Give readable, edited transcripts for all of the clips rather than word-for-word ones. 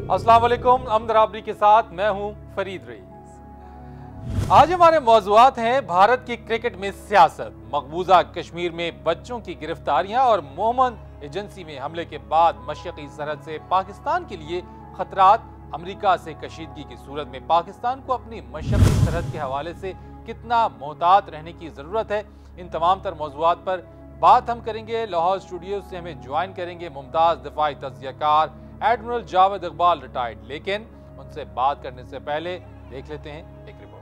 अस्सलाम वालेकुम, अमद राबरी के साथ मैं हूं फरीद रईस। आज हमारे मौज़ूआत हैं भारत की क्रिकेट में सियासत, मकबूजा कश्मीर में बच्चों की गिरफ्तारियां और मोहम्मद एजेंसी में हमले के बाद मशरक़ी सरहद से पाकिस्तान के लिए खतरात, अमेरिका से कशीदगी की सूरत में पाकिस्तान को अपनी मशरक़ी सरहद के हवाले से कितना मोहतात रहने की ज़रूरत है। इन तमाम तर मौज़ूआत पर बात हम करेंगे। लाहौर स्टूडियो से हमें ज्वाइन करेंगे मुमताज़ दिफाई तज़कियाकार एडमिरल जावेद इकबाल रिटायर्ड, लेकिन उनसे बात करने से पहले देख लेते हैं एक रिपोर्ट।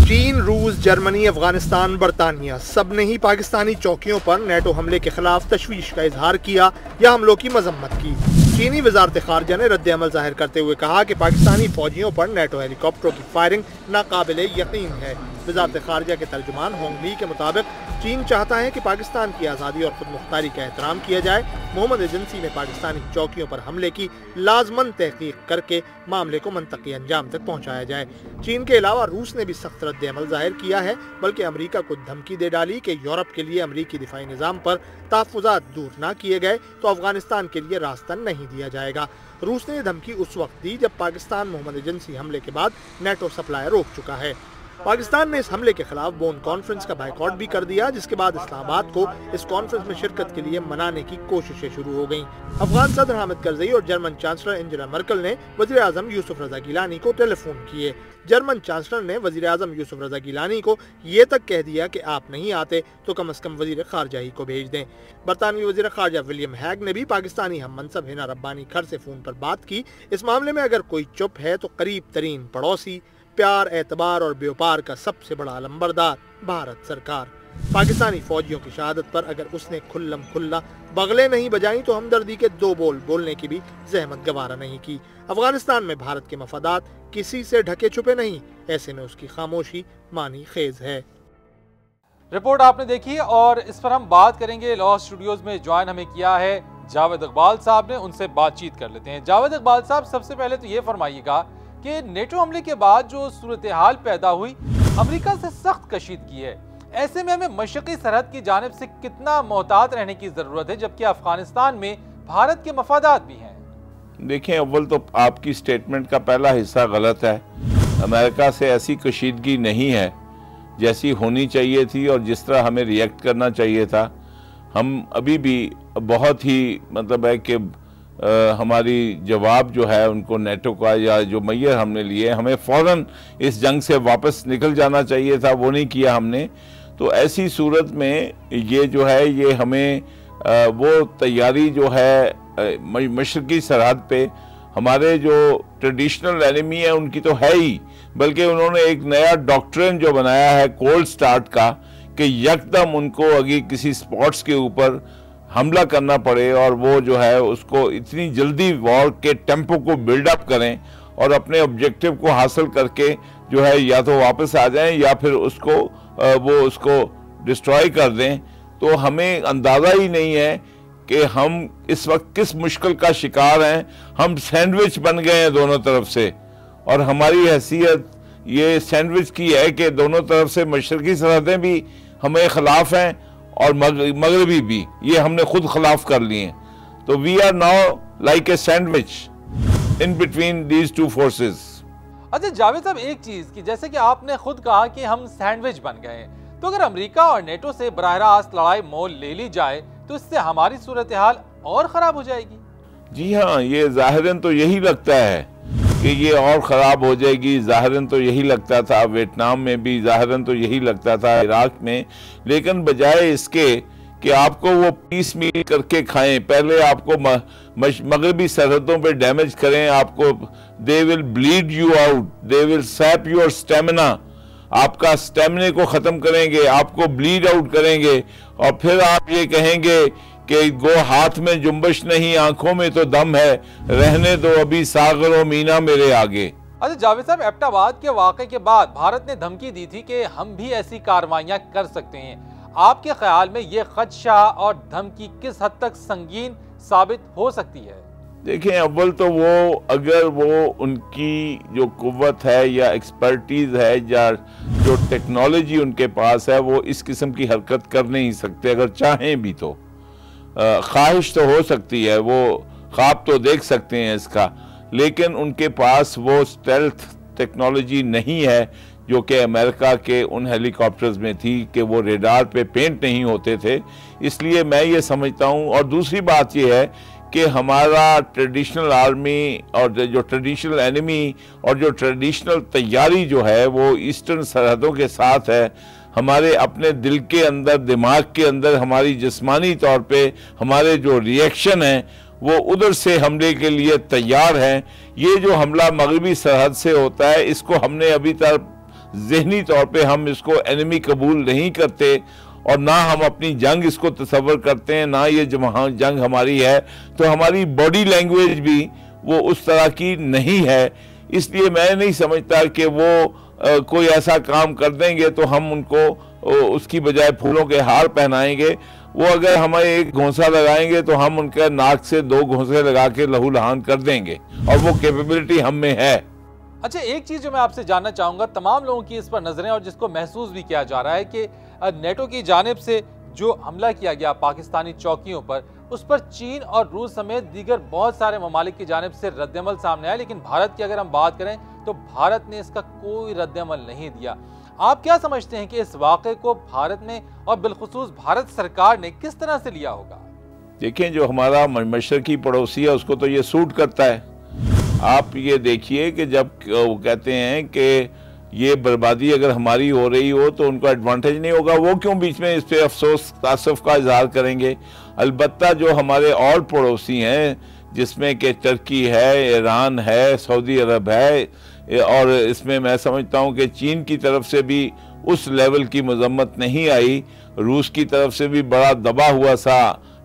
3 रूस, जर्मनी, अफगानिस्तान, बरतानिया सब ने ही पाकिस्तानी चौकियों पर नेटो हमले के खिलाफ तशवीश का इजहार किया या हमलों की मजम्मत की। चीनी वजारत खारजा ने रद्द अमल जाहिर करते हुए कहा कि पाकिस्तानी फौजियों पर नेटो हेलीकॉप्टरों की फायरिंग नाकाबिले यकीन है। वजारत खारजा के तर्जुमान होंग ली के मुताबिक चीन चाहता है कि पाकिस्तान की आज़ादी और खुद मुख्तारी का एहतराम किया जाए। मोहम्मद एजेंसी में पाकिस्तानी चौकियों पर हमले की लाजमन तहकीक करके मामले को मंतकी अंजाम तक पहुँचाया जाए। चीन के अलावा रूस ने भी सख्त रद्द अमल जाहिर किया है, बल्कि अमरीका को धमकी दे डाली कि यूरोप के लिए अमरीकी दिफाई निज़ाम पर तहफ़्फ़ुज़ात दूर न किए गए तो अफगानिस्तान के लिए रास्ता नहीं दिया जाएगा। रूस ने यह धमकी उस वक्त दी जब पाकिस्तान मोहम्मद एजेंसी हमले के बाद नेटो सप्लाई रोक चुका है। पाकिस्तान ने इस हमले के खिलाफ बोन कॉन्फ्रेंस का बायकॉट भी कर दिया, जिसके बाद इस्लामाबाद को इस कॉन्फ्रेंस में शिरकत के लिए मनाने की कोशिशें शुरू हो गईं। अफगान सदर हामिद करज़ई और जर्मन चांसलर एंजेला मर्केल ने वज़ीर आज़म यूसुफ रज़ा गिलानी को टेलीफोन किए। जर्मन चांसलर ने वज़ीर आज़म यूसुफ रज़ा गिलानी को ये तक कह दिया कि आप नहीं आते तो कम अज़ कम वज़ीर ख़ारजा ही को भेज दें। बरतानवी वज़ीर ख़ारजा विलियम हैग ने भी पाकिस्तानी हम मनसब हिना रब्बानी खर से फ़ोन पर बात की। इस मामले में अगर कोई चुप है तो करीब तरीन पड़ोसी, प्यार, एतबार और व्यापार का सबसे बड़ा अलंबरदार भारत सरकार। पाकिस्तानी फौजियों की शहादत पर अगर उसने खुल्लम खुल्ला बगले नहीं बजाई तो हमदर्दी के 2 बोल बोलने की भी जहमत गवारा नहीं की। अफगानिस्तान में भारत के मफादात किसी से ढके छुपे नहीं, ऐसे में उसकी खामोशी मानी खेज है। रिपोर्ट आपने देखी और इस पर हम बात करेंगे। लाहौर स्टूडियोज में ज्वाइन हमें किया है जावेद इकबाल साहब ने, उनसे बातचीत कर लेते हैं। जावेद इकबाल साहब, सबसे पहले तो ये फरमाइएगा कि नेटो हमले के बाद जो सूरत हाल पैदा हुई, अमेरिका से सख्त कशीदगी है, ऐसे में हमें मशरक़ी सरहद की जानिब से कितना मोहतात रहने की ज़रूरत है, जबकि अफगानिस्तान में भारत के मफादात भी हैं? देखें, अव्वल तो आपकी स्टेटमेंट का पहला हिस्सा गलत है। अमेरिका से ऐसी कशीदगी नहीं है जैसी होनी चाहिए थी और जिस तरह हमें रिएक्ट करना चाहिए था। हम अभी भी बहुत ही मतलब है कि हमारी जवाब जो है उनको नेटो का या जो मैयर हमने लिए, हमें फ़ौरन इस जंग से वापस निकल जाना चाहिए था, वो नहीं किया हमने। तो ऐसी सूरत में ये जो है ये हमें वो तैयारी जो है मशरक़ी सरहद पे हमारे जो ट्रेडिशनल एनिमी है उनकी तो है ही, बल्कि उन्होंने एक नया डॉक्ट्रिन जो बनाया है कोल्ड स्टार्ट का कि यकदम उनको अगर किसी स्पॉट्स के ऊपर हमला करना पड़े और वो जो है उसको इतनी जल्दी वॉर के टेम्पो को बिल्डअप करें और अपने ऑब्जेक्टिव को हासिल करके जो है या तो वापस आ जाएं या फिर उसको डिस्ट्रॉय कर दें। तो हमें अंदाज़ा ही नहीं है कि हम इस वक्त किस मुश्किल का शिकार हैं। हम सैंडविच बन गए हैं दोनों तरफ से, और हमारी हैसियत ये सैंडविच की है कि दोनों तरफ से मशरक़ी सरहदें भी हमें खिलाफ हैं और मगरबी भी, ये हमने खुद खिलाफ कर लिए। तो we are now like a sandwich in between these 2 forces. अच्छा जावेद साहब, एक चीज की जैसे कि आपने खुद कहा कि हम सैंडविच बन गए, तो अगर अमेरिका और नेटो से बराह रास्त लड़ाई मोल ले ली जाए तो इससे हमारी सूरत हाल और खराब हो जाएगी। जी हाँ, ये ज़ाहिरन तो यही लगता है कि ये और ख़राब हो जाएगी। ज़ाहिरन तो यही लगता था, वियतनाम में भी ज़ाहिरन तो यही लगता था, इराक में। लेकिन बजाय इसके कि आपको वो पीस मील करके खाएं, पहले आपको मगरबी सरहदों पे डैमेज करें, आपको they will bleed you out, they will SAP your stamina, आपका स्टेमिना को ख़त्म करेंगे, आपको ब्लीड आउट करेंगे, और फिर आप ये कहेंगे कि गो हाथ में जुम्बश नहीं, आंखों में तो दम है, रहने दो अभी सागर और मीना मेरे आगे। अच्छा जावेद साहब, एबटाबाद के वाक़े के बाद भारत ने धमकी दी थी कि हम भी ऐसी कार्रवाइयां कर सकते हैं। आपके ख्याल में ये खदशा और धमकी किस हद तक संगीन साबित हो सकती है? देखें, अव्वल तो वो अगर वो उनकी जो कुव्वत है या एक्सपर्टीज है या जो टेक्नोलॉजी उनके पास है, वो इस किस्म की हरकत कर नहीं सकते। अगर चाहें भी तो ख्वाहिश तो हो सकती है, वो ख्वाब तो देख सकते हैं इसका, लेकिन उनके पास वो स्टेल्थ टेक्नोलॉजी नहीं है जो कि अमेरिका के उन हेलीकॉप्टर्स में थी कि वो रेडार पे पेंट नहीं होते थे। इसलिए मैं ये समझता हूँ। और दूसरी बात ये है कि हमारा ट्रेडिशनल आर्मी और जो ट्रेडिशनल एनिमी और जो ट्रेडिशनल तैयारी जो है वो ईस्टर्न सरहदों के साथ है। हमारे अपने दिल के अंदर, दिमाग के अंदर, हमारी जिस्मानी तौर पे हमारे जो रिएक्शन हैं वो उधर से हमले के लिए तैयार हैं। ये जो हमला मगरबी सरहद से होता है, इसको हमने अभी तक ज़हनी तौर पे हम इसको एनिमी कबूल नहीं करते और ना हम अपनी जंग इसको तसव्वुर करते हैं, ना ये जंग हमारी है। तो हमारी बॉडी लैंग्वेज भी वो उस तरह की नहीं है। इसलिए मैं नहीं समझता कि वो कोई ऐसा काम कर देंगे तो हम उनको उसकी बजाय फूलों के हार पहनाएंगे। वो अगर हमें एक घोंसा लगाएंगे तो हम उनके नाक से 2 घोंसे लगा के लहू लहान कर देंगे, और वो कैपेबिलिटी हम में है। अच्छा, एक चीज जो मैं आपसे जानना चाहूंगा, तमाम लोगों की इस पर नजरें और जिसको महसूस भी किया जा रहा है कि नेटो की जानिब से जो हमला किया गया पाकिस्तानी चौकियों पर, उस पर चीन और रूस समेत दीगर बहुत सारे ममालिक की जानिब से रद्दअमल सामने आया, लेकिन भारत की अगर हम बात करें तो भारत ने इसका कोई रद्दअमल नहीं दिया। आप क्या समझते हैं कि इस वाक़े को भारत में और बिलखुसूस भारत सरकार ने किस तरह से लिया होगा? देखें, जो हमारा मशरकी पड़ोसी है उसको तो ये सूट करता है। आप ये देखिए कि जब वो कहते हैं कि ये बर्बादी अगर हमारी हो रही हो तो उनको एडवांटेज नहीं होगा, वो क्यों बीच में इस पर अफसोस तासुफ का इजहार करेंगे। अलबत्ता जो हमारे और पड़ोसी हैं, जिसमें कि तुर्की है, ईरान है, सऊदी अरब है, और इसमें मैं समझता हूँ कि चीन की तरफ से भी उस लेवल की मजम्मत नहीं आई। रूस की तरफ से भी बड़ा दबा हुआ सा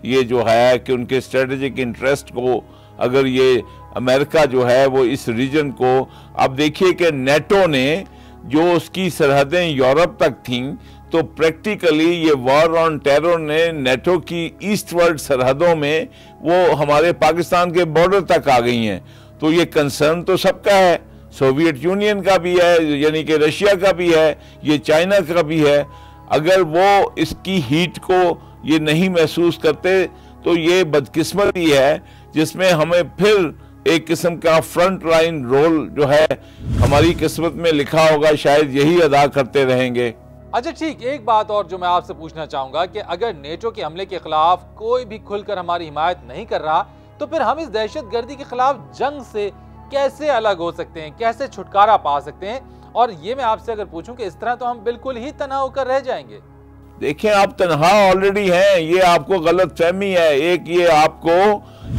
ये जो है कि उनके स्ट्रेटेजिक इंटरेस्ट को, अगर ये अमेरिका जो है वो इस रीजन को, अब देखिए कि नेटो ने जो उसकी सरहदें यूरोप तक थीं, तो प्रैक्टिकली ये वॉर ऑन टेरर ने नेटो की ईस्टवर्ड सरहदों में वो हमारे पाकिस्तान के बॉर्डर तक आ गई हैं। तो ये कंसर्न तो सबका है, सोवियत यूनियन का भी है, यानी कि रशिया का भी है, ये चाइना का भी है। अगर वो इसकी हीट को ये नहीं महसूस करते तो ये बदकिस्मती है, जिसमें हमें फिर एक किस्म का फ्रंट लाइन रोल जो है हमारी किस्मत में लिखा होगा, शायद यही अदा करते रहेंगे। अच्छा ठीक, एक बात और जो मैं आपसे पूछना चाहूंगा कि अगर नेटो के हमले के खिलाफ कोई भी खुलकर हमारी हिमायत नहीं कर रहा, तो फिर हम इस दहशतगर्दी के खिलाफ जंग से कैसे अलग हो सकते हैं, कैसे छुटकारा पा सकते हैं? और ये मैं आपसे अगर पूछूं कि इस तरह तो हम बिल्कुल ही तन्हा होकर रह जाएंगे। देखिए, आप तन्हा ऑलरेडी हैं, ये आपको गलत फहमी है। एक ये आपको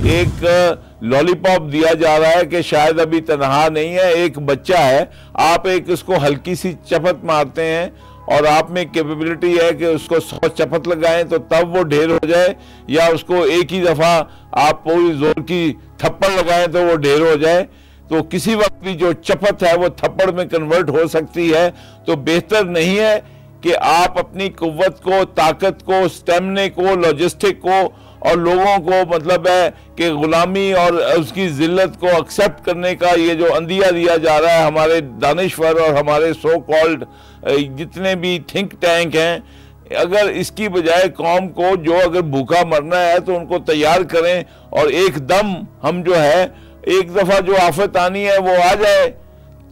एक लॉलीपॉप दिया जा रहा है कि शायद अभी तन्हा नहीं है, एक बच्चा है, आप एक उसको हल्की सी चपत मारते हैं और आप में कैपेबिलिटी है कि उसको 100 चपत लगाएं तो तब वो ढेर हो जाए, या उसको एक ही दफा आप पूरी जोर की थप्पड़ लगाएं तो वो ढेर हो जाए। तो किसी वक्त भी जो चपत है वो थप्पड़ में कन्वर्ट हो सकती है। तो बेहतर नहीं है कि आप अपनी कुव्वत को, ताकत को, स्टेमिना को, लॉजिस्टिक को और लोगों को, मतलब है कि गुलामी और उसकी जिल्लत को एक्सेप्ट करने का ये जो अंदिया दिया जा रहा है हमारे दानिश्वर और हमारे सो कॉल्ड जितने भी थिंक टैंक हैं, अगर इसकी बजाय कौम को जो अगर भूखा मरना है तो उनको तैयार करें और एकदम हम जो है एक दफ़ा जो आफत आनी है वो आ जाए।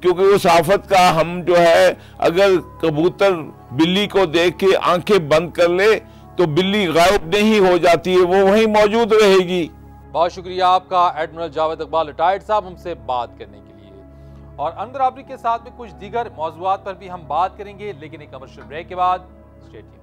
क्योंकि उस आफत का हम जो है, अगर कबूतर बिल्ली को देख के आंखें बंद कर ले तो बिल्ली गायब नहीं हो जाती है, वो वहीं मौजूद रहेगी। बहुत शुक्रिया आपका एडमिरल जावेद इकबाल रिटायर्ड साहब हमसे बात करने के लिए। और अंदर आपरी के साथ में कुछ दीगर मौज़ूआत पर भी हम बात करेंगे, लेकिन एक कमर्शियल ब्रेक के बाद। Stay tuned.